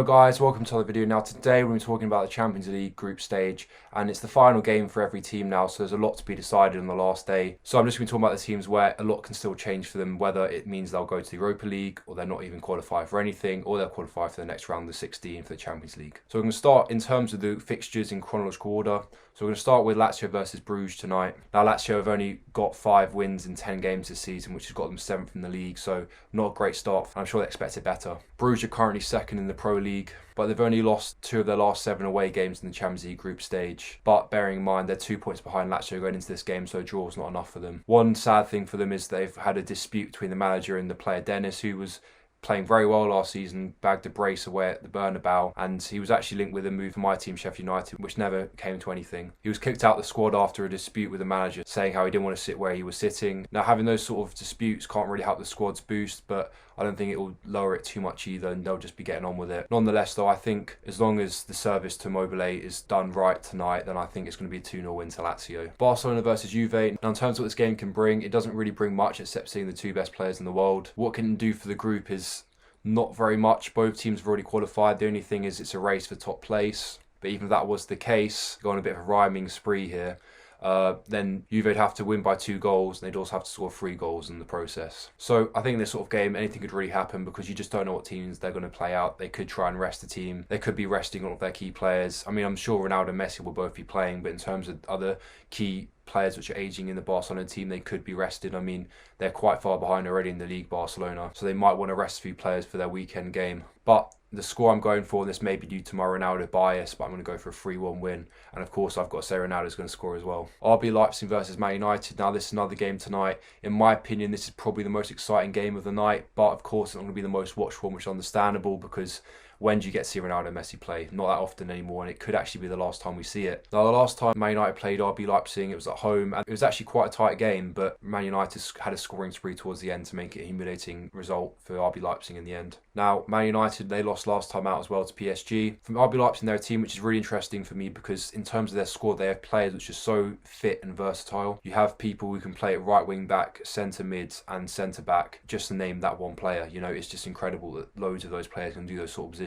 guys, welcome to the video. Now today we're talking about the Champions League group stage, and it's the final game for every team now, so there's a lot to be decided on the last day. So I'm just going to talk about the teams where a lot can still change for them, whether it means they'll go to the Europa League or they're not even qualified for anything, or they'll qualify for the next round of the 16 for the Champions League. So we're going to start in terms of the fixtures in chronological order. So we're going to start with Lazio versus Bruges tonight. Now Lazio have only got 5 wins in 10 games this season, which has got them 7th in the league, so not a great start. I'm sure they expected better. Bruges are currently 2nd in the Pro League, but they've only lost 2 of their last 7 away games in the Champions League group stage. But bearing in mind they're 2 points behind Lazio going into this game, so a draw is not enough for them. One sad thing for them is they've had a dispute between the manager and the player Dennis, who was playing very well last season, bagged a brace away at the Bernabeu, and he was actually linked with a move for my team, Sheffield United, which never came to anything. He was kicked out of the squad after a dispute with the manager, saying how he didn't want to sit where he was sitting. Now, having those sort of disputes can't really help the squad's boost, but I don't think it will lower it too much either, and they'll just be getting on with it. Nonetheless, though, I think as long as the service to Mobile is done right tonight, then I think it's going to be a 2-0 win to Lazio. Barcelona versus Juve. Now, in terms of what this game can bring, it doesn't really bring much except seeing the 2 best players in the world. What it can do for the group is not very much. Both teams have already qualified. The only thing is it's a race for top place. But even if that was the case, go on a bit of a rhyming spree here, then Juve would have to win by 2 goals, and they'd also have to score 3 goals in the process. So I think in this sort of game, anything could really happen because you just don't know what teams they're going to play out. They could try and rest the team. They could be resting all of their key players. I mean, I'm sure Ronaldo and Messi will both be playing, but in terms of other key players which are aging in the Barcelona team, they could be rested. I mean, they're quite far behind already in the league, Barcelona, so they might want to rest a few players for their weekend game. But the score I'm going for, this may be due to my Ronaldo bias, but I'm going to go for a 3-1 win. And of course, I've got to say Ronaldo's going to score as well. RB Leipzig versus Man United. Now, this is another game tonight. In my opinion, this is probably the most exciting game of the night, but of course, it's not going to be the most watched one, which is understandable because when do you get to see Ronaldo and Messi play? Not that often anymore, and it could actually be the last time we see it. Now, the last time Man United played RB Leipzig, it was at home, and it was actually quite a tight game, but Man United had a scoring spree towards the end to make it a humiliating result for RB Leipzig in the end. Now, Man United, they lost last time out as well to PSG. From RB Leipzig, they're a team which is really interesting for me because in terms of their squad, they have players which are so fit and versatile. You have people who can play at right wing back, centre mid, and centre back, just to name that one player. You know, it's just incredible that loads of those players can do those sort of positions.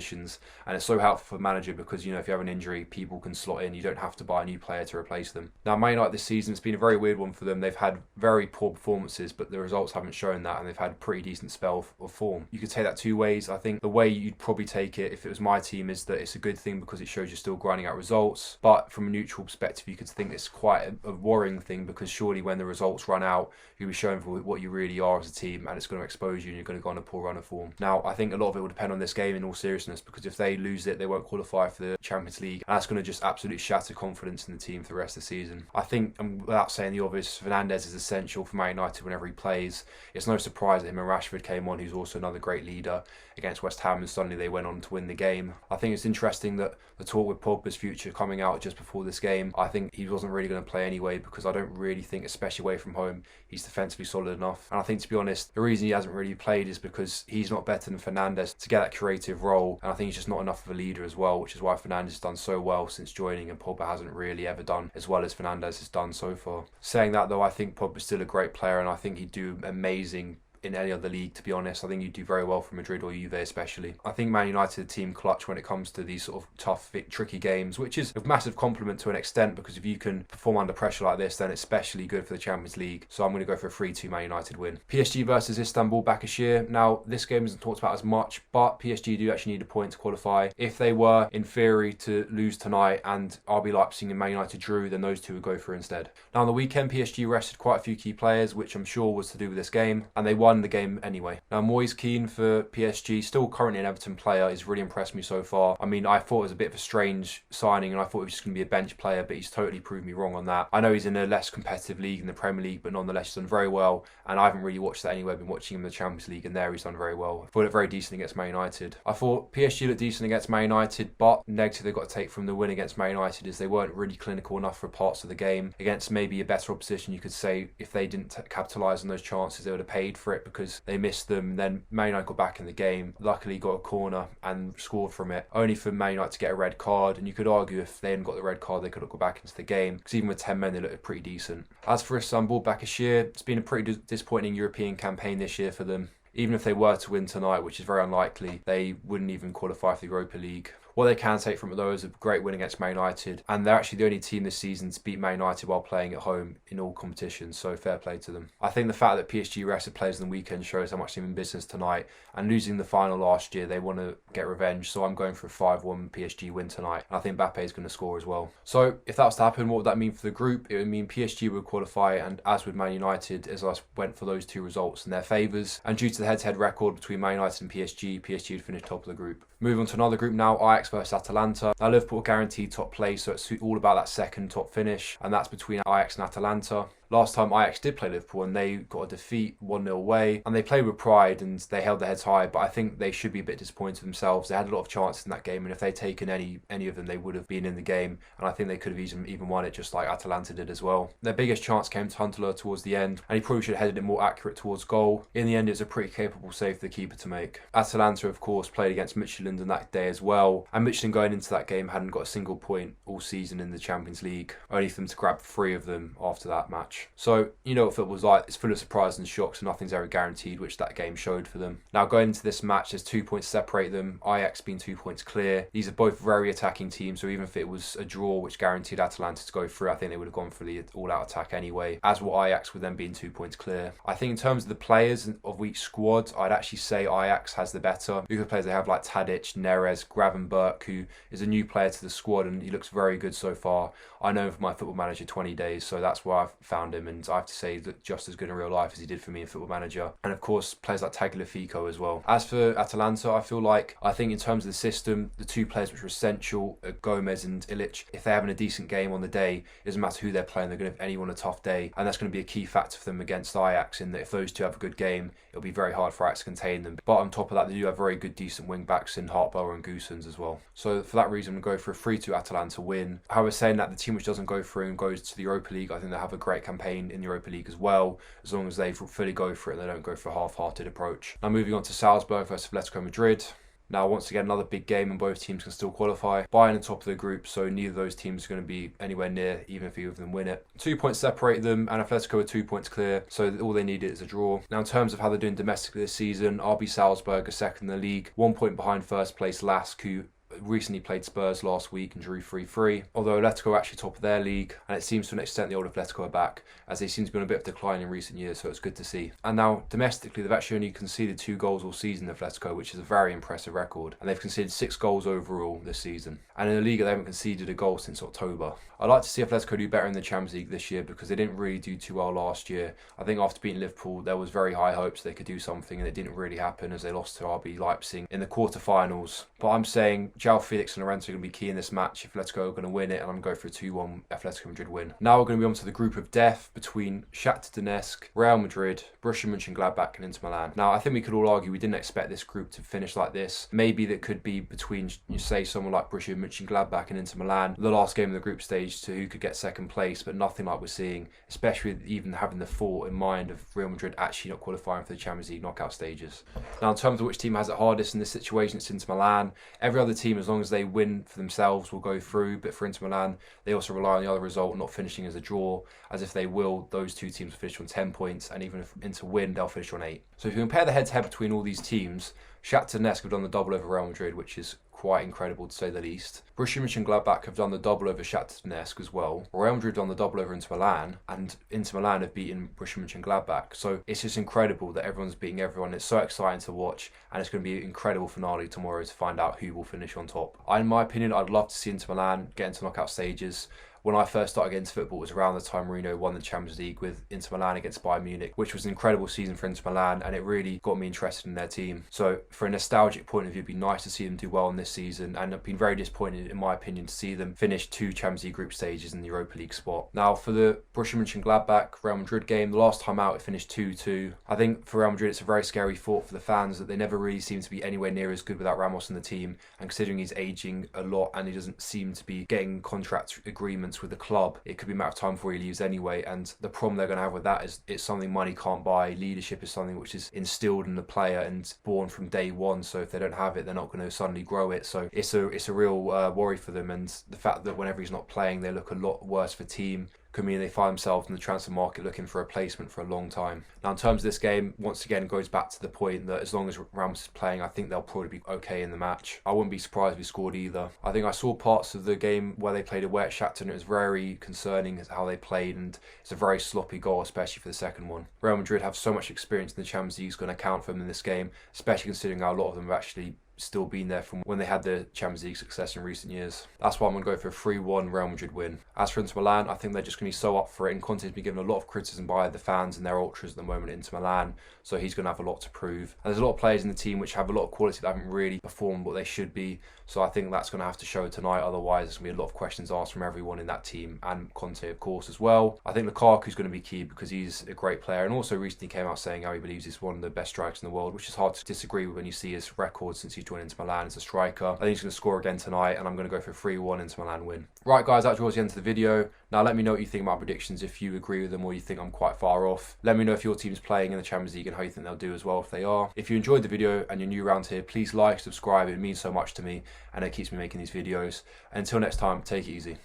And it's so helpful for the manager because, you know, if you have an injury, people can slot in. You don't have to buy a new player to replace them. Now, Man United this season, it's been a very weird one for them. They've had very poor performances, but the results haven't shown that, and they've had a pretty decent spell of form. You could take that 2 ways. I think the way you'd probably take it, if it was my team, is that it's a good thing because it shows you're still grinding out results. But from a neutral perspective, you could think it's quite a worrying thing because surely when the results run out, you'll be shown for what you really are as a team, and it's going to expose you and you're going to go on a poor run of form. Now, I think a lot of it will depend on this game in all seriousness because if they lose it, they won't qualify for the Champions League, and that's going to just absolutely shatter confidence in the team for the rest of the season. I think, and without saying the obvious, Fernandes is essential for Man United whenever he plays. It's no surprise that him and Rashford came on, who's also another great leader, against West Ham, and suddenly they went on to win the game. I think it's interesting that the talk with Pogba's future coming out just before this game, I think he wasn't really going to play anyway because I don't really think, especially away from home, he's defensively solid enough. And I think, to be honest, the reason he hasn't really played is because he's not better than Fernandes to get that creative role, and I think he's just not enough of a leader as well, which is why Fernandes has done so well since joining, and Pogba hasn't really ever done as well as Fernandes has done so far. Saying that though, I think Pogba's still a great player, and I think he'd do amazing in any other league, to be honest. I think you do very well for Madrid or Juve especially. I think Man United are the team clutch when it comes to these sort of tough, tricky games, which is a massive compliment to an extent because if you can perform under pressure like this, then it's especially good for the Champions League. So I'm going to go for a 3-2 Man United win. PSG versus Istanbul Başakşehir. Now, this game isn't talked about as much, but PSG do actually need a point to qualify. If they were, in theory, to lose tonight and RB Leipzig and Man United drew, then those two would go through instead. Now, on the weekend, PSG rested quite a few key players, which I'm sure was to do with this game, and they won the game anyway. Now, Moise Kean for PSG, still currently an Everton player, has really impressed me so far. I mean, I thought it was a bit of a strange signing and I thought he was just going to be a bench player, but he's totally proved me wrong on that. I know he's in a less competitive league in the Premier League, but nonetheless he's done very well, and I haven't really watched that anyway. I've been watching him in the Champions League, and there he's done very well. I thought it very decent against Man United. I thought PSG looked decent against Man United, but negative they've got to take from the win against Man United is they weren't really clinical enough for parts of the game. Against maybe a better opposition, you could say, if they didn't capitalise on those chances, they would have paid for it because they missed them. Then Man United got back in the game, luckily got a corner and scored from it, only for Man United to get a red card. And you could argue if they hadn't got the red card, they could have got back into the game, because even with 10 men, they looked pretty decent. As for Istanbul Başakşehir, it's been a pretty disappointing European campaign this year for them. Even if they were to win tonight, which is very unlikely, they wouldn't even qualify for the Europa League. What they can take from it though is a great win against Man United, and they're actually the only team this season to beat Man United while playing at home in all competitions, so fair play to them. I think the fact that PSG rested players on the weekend shows how much they're in business tonight, and losing the final last year, they want to get revenge, so I'm going for a 5-1 PSG win tonight. I think Mbappe is going to score as well. So if that was to happen, what would that mean for the group? It would mean PSG would qualify, and as with Man United, as I went for those two results in their favours, and due to the head-to-head record between Man United and PSG would finish top of the group. Moving on to another group now, Ajax versus Atalanta. Now Liverpool guaranteed top place, so it's all about that second top finish, and that's between Ajax and Atalanta. Last time Ajax did play Liverpool and they got a defeat 1-0 away, and they played with pride and they held their heads high, but I think they should be a bit disappointed themselves. They had a lot of chances in that game, and if they'd taken any of them, they would have been in the game, and I think they could have even won it, just like Atalanta did as well. Their biggest chance came to Huntelaar towards the end, and he probably should have headed it more accurate towards goal. In the end, it was a pretty capable save for the keeper to make. Atalanta, of course, played against Midtjylland on that day as well, and Midtjylland going into that game hadn't got a single point all season in the Champions League, only for them to grab 3 of them after that match. So, you know what football's like, it's full of surprises and shocks, and nothing's ever guaranteed, which that game showed for them. Now going into this match, there's 2 points to separate them, Ajax being 2 points clear. These are both very attacking teams, so even if it was a draw which guaranteed Atalanta to go through, I think they would have gone for the all-out attack anyway, as will Ajax with them being 2 points clear. I think in terms of the players of each squad, I'd actually say Ajax has the better. Look at the players they have like Tadic, Neres, Gravenberch, who is a new player to the squad, and he looks very good so far. I know him from my Football Manager 20 days, so that's where I've found him, and I have to say that just as good in real life as he did for me in Football Manager. And of course, players like Tagliafico as well. As for Atalanta, I think in terms of the system, the 2 players which are essential are Gomez and Ilic. If they're having a decent game on the day, it doesn't matter who they're playing, they're going to give anyone a tough day, and that's going to be a key factor for them against Ajax, in that if those 2 have a good game, it'll be very hard for Ajax to contain them. But on top of that, they do have very good, decent wing backs in Hartbauer and Goossens as well. So for that reason, I'm going to go for a 3-2 Atalanta win. However, saying that, the team which doesn't go through and goes to the Europa League, I think they have a great campaign in the Europa League as well, as long as they fully go for it and they don't go for a half-hearted approach. Now moving on to Salzburg versus Atletico Madrid. Now, once again, another big game, and both teams can still qualify. Bayern on top of the group, so neither of those teams are going to be anywhere near, even if either of them win it. 2 points separate them, and Atletico are 2 points clear, so all they need is a draw. Now, in terms of how they're doing domestically this season, RB Salzburg are second in the league, 1 point behind first place Lask, who recently played Spurs last week and drew 3-3, although Atletico are actually top of their league, and it seems to an extent the old Atletico are back, as they seem to be on a bit of decline in recent years, so it's good to see. And now, domestically, they've actually only conceded 2 goals all season, Atletico, which is a very impressive record, and they've conceded 6 goals overall this season. And in the Liga, they haven't conceded a goal since October. I'd like to see Atletico do better in the Champions League this year, because they didn't really do too well last year. I think after beating Liverpool, there was very high hopes they could do something, and it didn't really happen, as they lost to RB Leipzig in the quarterfinals. But I'm saying João Felix and Lorenzo are going to be key in this match if Atletico are going to win it, and I'm going for a 2-1 Atletico Madrid win. Now we're going to be on to the group of death between Shakhtar Donetsk, Real Madrid, Borussia Mönchengladbach and Inter Milan. Now I think we could all argue we didn't expect this group to finish like this. Maybe that could be between, you say, someone like Borussia Mönchengladbach and Inter Milan, the last game of the group stage, to who could get second place, but nothing like we're seeing, especially with even having the thought in mind of Real Madrid actually not qualifying for the Champions League knockout stages. Now in terms of which team has it hardest in this situation, it's Inter Milan. Every other team, as long as they win for themselves, will go through, but for Inter Milan, they also rely on the other result, not finishing as a draw, as if they will, those 2 teams will finish on 10 points, and even if Inter win, they'll finish on 8. So if you compare the head-to-head between all these teams, Shakhtar Donetsk have done the double over Real Madrid, which is quite incredible to say the least. Borussia Mönchengladbach have done the double over Shakhtar Donetsk as well. Real Madrid have done the double over Inter Milan, and Inter Milan have beaten Borussia Mönchengladbach. So it's just incredible that everyone's beating everyone. It's so exciting to watch, and it's going to be an incredible finale tomorrow to find out who will finish on top. In my opinion, I'd love to see Inter Milan get into knockout stages. When I first started getting into football, it was around the time Mourinho won the Champions League with Inter Milan against Bayern Munich, which was an incredible season for Inter Milan, and it really got me interested in their team. So for a nostalgic point of view, it'd be nice to see them do well in this season, and I've been very disappointed, in my opinion, to see them finish 2 Champions League group stages in the Europa League spot. Now for the Borussia Mönchengladbach Real Madrid game, the last time out it finished 2-2. I think for Real Madrid it's a very scary thought for the fans that they never really seem to be anywhere near as good without Ramos in the team, and considering he's aging a lot and he doesn't seem to be getting contract agreements with the club, it could be a matter of time before he leaves anyway, and the problem they're going to have with that is it's something money can't buy. Leadership is something which is instilled in the player and born from day one, so if they don't have it, they're not going to suddenly grow it. So it's a real worry for them, and the fact that whenever he's not playing, they look a lot worse for team could mean they find themselves in the transfer market looking for a replacement for a long time. Now, in terms of this game, once again, it goes back to the point that as long as Rams is playing, I think they'll probably be okay in the match. I wouldn't be surprised if we scored either. I think I saw parts of the game where they played away at Shakhtar, and it was very concerning how they played, and it's a very sloppy goal, especially for the second one. Real Madrid have so much experience in the Champions League, it's going to count for them in this game, especially considering how a lot of them have actually still been there from when they had the Champions League success in recent years. That's why I'm going to go for a 3-1 Real Madrid win. As for Inter Milan, I think they're just going to be so up for it, and Conte's been given a lot of criticism by the fans and their ultras at the moment at Inter Milan, so he's going to have a lot to prove. And there's a lot of players in the team which have a lot of quality that haven't really performed what they should be, so I think that's going to have to show tonight, otherwise there's going to be a lot of questions asked from everyone in that team, and Conte of course as well. I think Lukaku's going to be key because he's a great player, and also recently came out saying how he believes he's one of the best strikers in the world, which is hard to disagree with when you see his record since he's joined Inter Milan as a striker. I think he's going to score again tonight, and I'm going to go for a 3-1 Inter Milan win. Right guys, that draws the end of the video. Now let me know what you think about predictions, if you agree with them or you think I'm quite far off. Let me know if your team's playing in the Champions League and how you think they'll do as well if they are. If you enjoyed the video and you're new around here, please like, subscribe, it means so much to me and it keeps me making these videos. Until next time, take it easy.